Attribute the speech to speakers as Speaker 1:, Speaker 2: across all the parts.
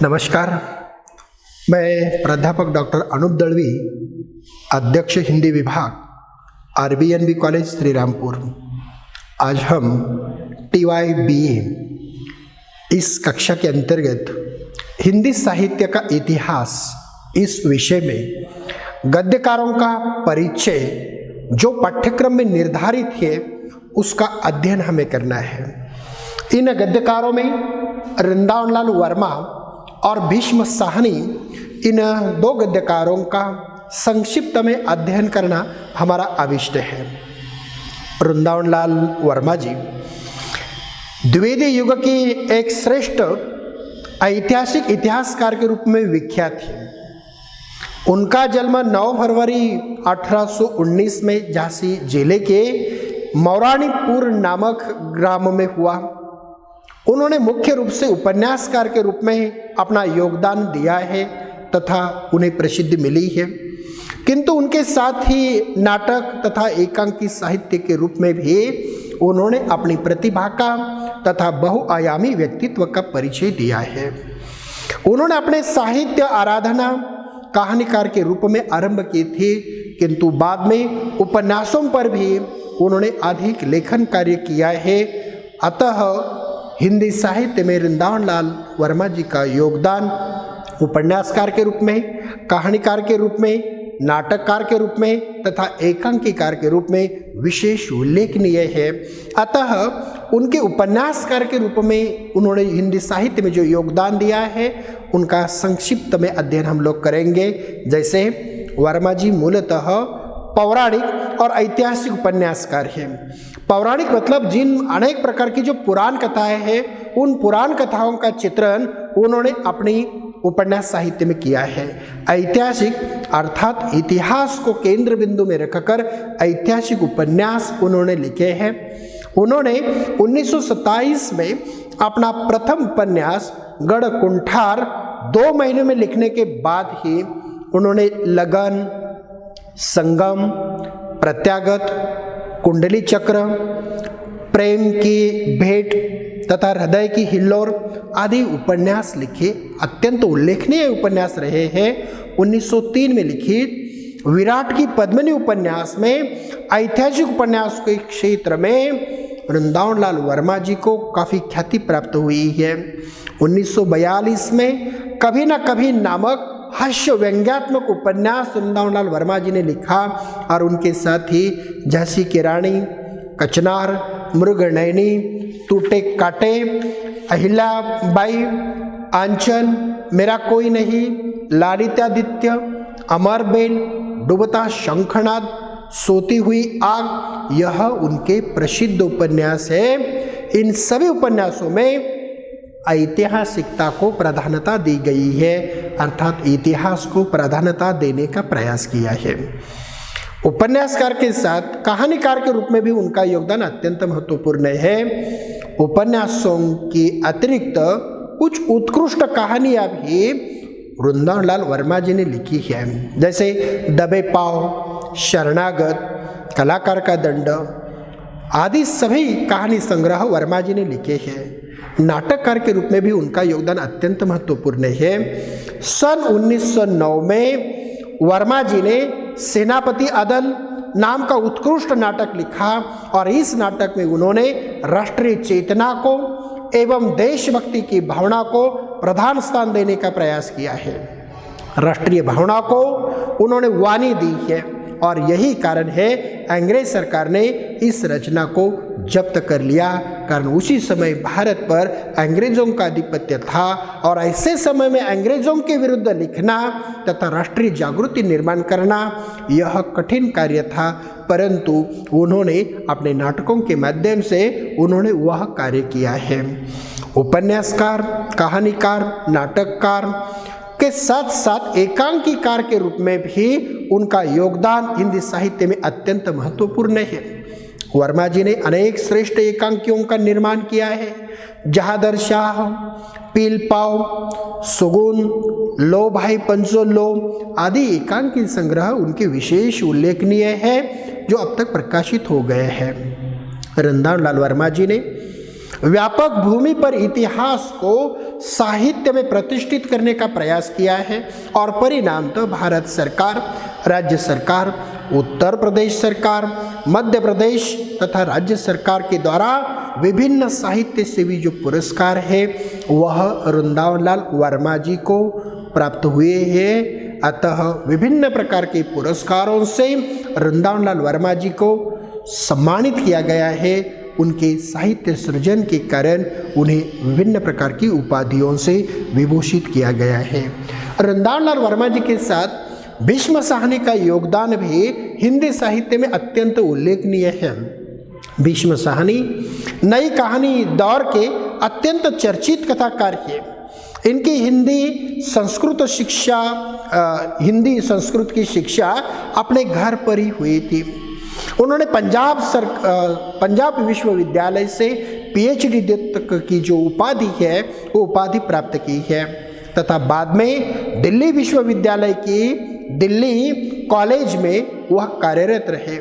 Speaker 1: नमस्कार, मैं प्राध्यापक डॉक्टर अनूप दळवी, अध्यक्ष हिंदी विभाग RBNB कॉलेज श्रीरामपुर। आज हम TYBA इस कक्षा के अंतर्गत हिंदी साहित्य का इतिहास इस विषय में गद्यकारों का परिचय जो पाठ्यक्रम में निर्धारित है उसका अध्ययन हमें करना है। इन गद्यकारों में वृंदावनलाल वर्मा और भीष्म साहनी, इन दो गद्यकारों का संक्षिप्त में अध्ययन करना हमारा अभिष्ट है। वृंदावनलाल वर्मा जी द्विवेदी युग के एक श्रेष्ठ ऐतिहासिक इतिहासकार के रूप में विख्यात है। उनका जन्म 9 फरवरी 1819 में झांसी जिले के मौरानीपुर नामक ग्राम में हुआ। उन्होंने मुख्य रूप से उपन्यासकार के रूप में अपना योगदान दिया है तथा उन्हें प्रसिद्धि मिली है, किंतु उनके साथ ही नाटक तथा एकांकी साहित्य के रूप में भी उन्होंने अपनी प्रतिभा का तथा बहुआयामी व्यक्तित्व का परिचय दिया है। उन्होंने अपने साहित्य आराधना कहानीकार के रूप में आरंभ की थी, किंतु बाद में उपन्यासों पर भी उन्होंने अधिक लेखन कार्य किया है। अतः हिंदी साहित्य में वृंदावनलाल वर्मा जी का योगदान उपन्यासकार के रूप में, कहानीकार के रूप में, नाटककार के रूप में तथा एकांकीकार के रूप में विशेष उल्लेखनीय है। अतः उनके उपन्यासकार के रूप में उन्होंने हिंदी साहित्य में जो योगदान दिया है उनका संक्षिप्त में अध्ययन हम लोग करेंगे। जैसे वर्मा जी मूलतः पौराणिक और ऐतिहासिक उपन्यासकार हैं। पौराणिक मतलब जिन अनेक प्रकार की जो पुराण कथाएं हैं उन पुराण कथाओं का चित्रण उन्होंने अपनी उपन्यास साहित्य में किया है। ऐतिहासिक अर्थात इतिहास को केंद्र बिंदु में रखकर ऐतिहासिक उपन्यास उन्होंने लिखे हैं। उन्होंने 1927 में अपना प्रथम उपन्यास गढ़कुंठार 2 महीने में लिखने के बाद ही उन्होंने लगन, संगम, प्रत्यागत, कुंडली चक्र, प्रेम की भेंट तथा हृदय की हिल्लोर आदि उपन्यास लिखे। अत्यंत उल्लेखनीय उपन्यास रहे हैं। 1903 में लिखित विराट की पद्मिनी उपन्यास में ऐतिहासिक उपन्यास के क्षेत्र में वृंदावनलाल वर्मा जी को काफ़ी ख्याति प्राप्त हुई है। 1942 में कभी ना कभी नामक हास्य व्यंग्यात्मक उपन्यास वृंदावनलाल वर्मा जी ने लिखा और उनके साथ ही झांसी की रानी, कचनार, मृगनयनी, टूटे काटे, अहिल्याबाई, आंचल, मेरा कोई नहीं, लालित्यादित्य, अमरबेल, डूबता शंखनाद, सोती हुई आग, यह उनके प्रसिद्ध उपन्यास है। इन सभी उपन्यासों में ऐतिहासिकता को प्राधान्यता दी गई है, अर्थात इतिहास को प्राधान्यता देने का प्रयास किया है। उपन्यासकार के साथ कहानीकार के रूप में भी उनका योगदान अत्यंत महत्वपूर्ण है। उपन्यासों के अतिरिक्त कुछ उत्कृष्ट कहानियां भी वृंदावनलाल वर्मा जी ने लिखी है। जैसे दबे पाव, शरणागत, कलाकार का दंड आदि सभी कहानी संग्रह वर्मा जी ने लिखे हैं। नाटककार के रूप में भी उनका योगदान अत्यंत महत्वपूर्ण है। सन 1909 में वर्मा जी ने सेनापति अदल नाम का उत्कृष्ट नाटक लिखा और इस नाटक में उन्होंने राष्ट्रीय चेतना को एवं देशभक्ति की भावना को प्रधान स्थान देने का प्रयास किया है। राष्ट्रीय भावना को उन्होंने वाणी दी है और यही कारण है अंग्रेज सरकार ने इस रचना को जब्त कर लिया, कारण उसी समय भारत पर अंग्रेजों का आधिपत्य था और ऐसे समय में अंग्रेजों के विरुद्ध लिखना तथा राष्ट्रीय जागृति निर्माण करना यह कठिन कार्य था, परंतु उन्होंने अपने नाटकों के माध्यम से उन्होंने वह कार्य किया है। उपन्यासकार, कहानीकार, नाटककार के साथ साथ एकांकीकार के रूप में भी उनका योगदान हिंदी साहित्य में अत्यंत महत्वपूर्ण है। वर्मा जी ने अनेक श्रेष्ठ एकांकियों का निर्माण किया है। जहादर शाह, पील पाव, सुगुन, लो भाई पंचो लो आदि एकांकी संग्रह उनके विशेष उल्लेखनीय है जो अब तक प्रकाशित हो गए हैं। वृंदावनलाल वर्मा जी ने व्यापक भूमि पर इतिहास को साहित्य में प्रतिष्ठित करने का प्रयास किया है और परिणामतः भारत सरकार, राज्य सरकार, उत्तर प्रदेश सरकार, मध्य प्रदेश तथा राज्य सरकार के द्वारा विभिन्न साहित्य सेवी जो पुरस्कार है वह वृंदावन लाल वर्मा जी को प्राप्त हुए हैं। अतः विभिन्न प्रकार के पुरस्कारों से वृंदावन लाल वर्मा जी को सम्मानित किया गया है। उनके साहित्य सृजन के कारण उन्हें विभिन्न प्रकार की उपाधियों से विभूषित किया गया है। वृंदावन लाल वर्मा जी के साथ भीष्म साहनी का योगदान भी हिंदी साहित्य में अत्यंत उल्लेखनीय है। भीष्म साहनी नई कहानी दौर के अत्यंत चर्चित कथाकार है। इनकी हिंदी संस्कृत की शिक्षा अपने घर पर ही हुई थी। उन्होंने पंजाब विश्वविद्यालय से PhD तक की जो उपाधि है वो उपाधि प्राप्त की है तथा बाद में दिल्ली विश्वविद्यालय की दिल्ली कॉलेज में वह कार्यरत रहे।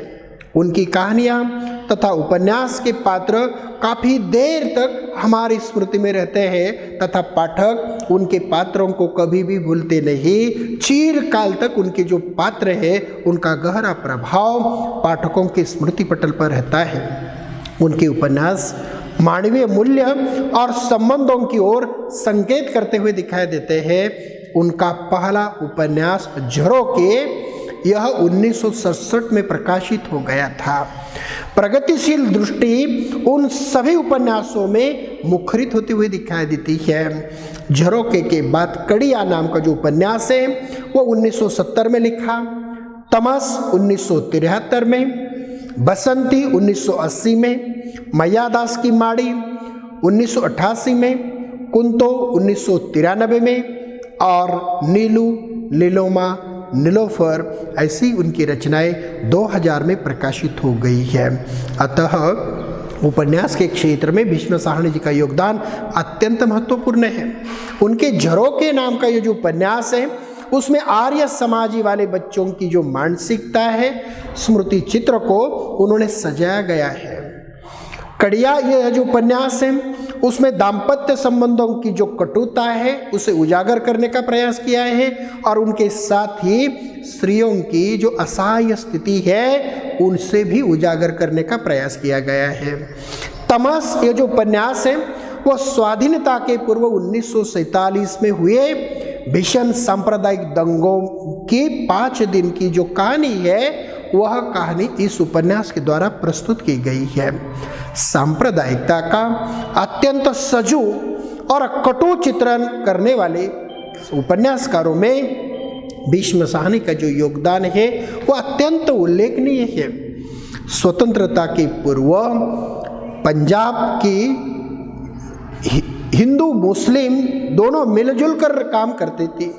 Speaker 1: उनकी कहानियाँ तथा उपन्यास के पात्र काफ़ी देर तक हमारी स्मृति में रहते हैं तथा पाठक उनके पात्रों को कभी भी भूलते नहीं। चिरकाल तक उनके जो पात्र है उनका गहरा प्रभाव पाठकों के स्मृति पटल पर रहता है। उनके उपन्यास मानवीय मूल्य और संबंधों की ओर संकेत करते हुए दिखाई देते हैं। उनका पहला उपन्यास झरोखे यह 1967 में प्रकाशित हो गया था। प्रगतिशील दृष्टि उन सभी उपन्यासों में मुखरित होती हुई दिखाई देती है। झरोखे के बाद कड़िया नाम का जो उपन्यास है वो 1970 में लिखा, तमस 1973 में, बसंती 1980 में, मैयादास की माड़ी 1988 में, कुंतो 1993 में और नीलू, नीलोमा, नीलोफर ऐसी उनकी रचनाएं 2000 में प्रकाशित हो गई है। अतः उपन्यास के क्षेत्र में भीष्म साहनी जी का योगदान अत्यंत महत्वपूर्ण है। उनके झरोखे नाम का ये जो उपन्यास है उसमें आर्य समाजी वाले बच्चों की जो मानसिकता है, स्मृति चित्र को उन्होंने सजाया गया है। कड़िया यह जो उपन्यास है उसमें दाम्पत्य संबंधों की जो कटुता है उसे उजागर करने का प्रयास किया है और उनके साथ ही स्त्रियों की जो असहाय स्थिति है उनसे भी उजागर करने का प्रयास किया गया है। तमस ये जो उपन्यास है वह स्वाधीनता के पूर्व 1947 में हुए भीषण सांप्रदायिक दंगों की 5 दिन की जो कहानी है वह कहानी इस उपन्यास के द्वारा प्रस्तुत की गई है। सांप्रदायिकता का अत्यंत सजू और कटु चित्रण करने वाले उपन्यासकारों में भीष्म साहनी का जो योगदान है वह अत्यंत उल्लेखनीय है। स्वतंत्रता के पूर्व पंजाब की हिंदू मुस्लिम दोनों मिलजुल कर काम करते थे।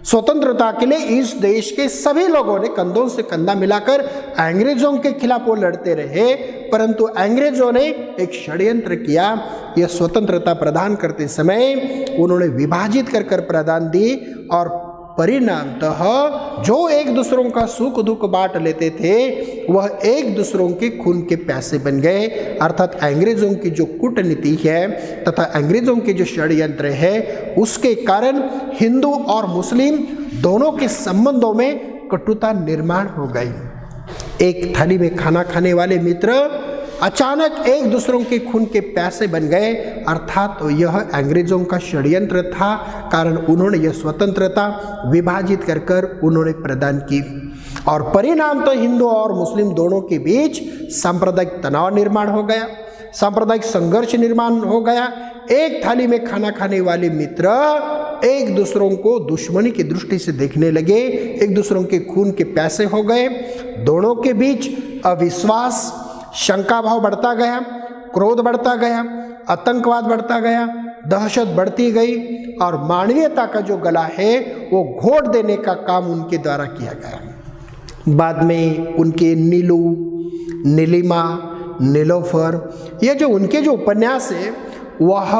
Speaker 1: स्वतंत्रता के लिए इस देश के सभी लोगों ने कंधों से कंधा मिलाकर अंग्रेजों के खिलाफ वो लड़ते रहे, परंतु अंग्रेजों ने एक षड्यंत्र किया। यह स्वतंत्रता प्रदान करते समय उन्होंने विभाजित कर प्रदान दी और परिणामतः जो एक दूसरों का सुख दुख बांट लेते थे वह एक दूसरों के खून के प्यासे बन गए। अर्थात अंग्रेजों की जो कूटनीति है तथा अंग्रेजों के जो षड्यंत्र है उसके कारण हिंदू और मुस्लिम दोनों के संबंधों में कटुता निर्माण हो गई। एक थाली में खाना खाने वाले मित्र अचानक एक दूसरों के खून के प्यासे बन गए। अर्थात तो यह अंग्रेजों का षड्यंत्र था, कारण उन्होंने यह स्वतंत्रता विभाजित कर उन्होंने प्रदान की और परिणाम तो हिंदू और मुस्लिम दोनों के बीच सांप्रदायिक तनाव निर्माण हो गया, सांप्रदायिक संघर्ष निर्माण हो गया। एक थाली में खाना खाने वाले मित्र एक दूसरों को दुश्मनी की दृष्टि से देखने लगे, एक दूसरों के खून के प्यासे हो गए। दोनों के बीच अविश्वास, शंका भाव बढ़ता गया, क्रोध बढ़ता गया, आतंकवाद बढ़ता गया, दहशत बढ़ती गई और मानवीयता का जो गला है वो घोट देने का काम उनके द्वारा किया गया। बाद में उनके नीलू, नीलिमा, नीलोफर ये जो उनके जो उपन्यास है वह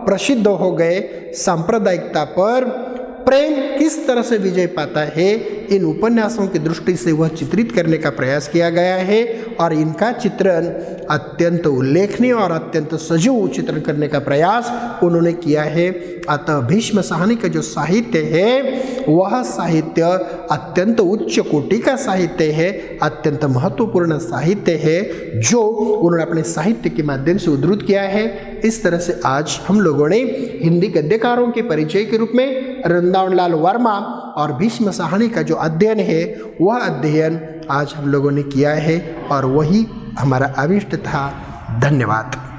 Speaker 1: प्रसिद्ध हो गए। सांप्रदायिकता पर प्रेम किस तरह से विजय पाता है इन उपन्यासों की दृष्टि से वह चित्रित करने का प्रयास किया गया है और इनका चित्रण अत्यंत उल्लेखनीय और अत्यंत सजीव चित्रण करने का प्रयास उन्होंने किया है। अतः भीष्म साहनी का जो साहित्य है वह साहित्य अत्यंत उच्च कोटि का साहित्य है, अत्यंत महत्वपूर्ण साहित्य है जो उन्होंने अपने साहित्य के माध्यम से उद्धृत किया है। इस तरह से आज हम लोगों ने हिंदी गद्यकारों के परिचय के रूप में वृंदावन लाल वर्मा और भीष्म साहनी का जो अध्ययन है वह अध्ययन आज हम लोगों ने किया है और वही हमारा अभिष्ट था। धन्यवाद।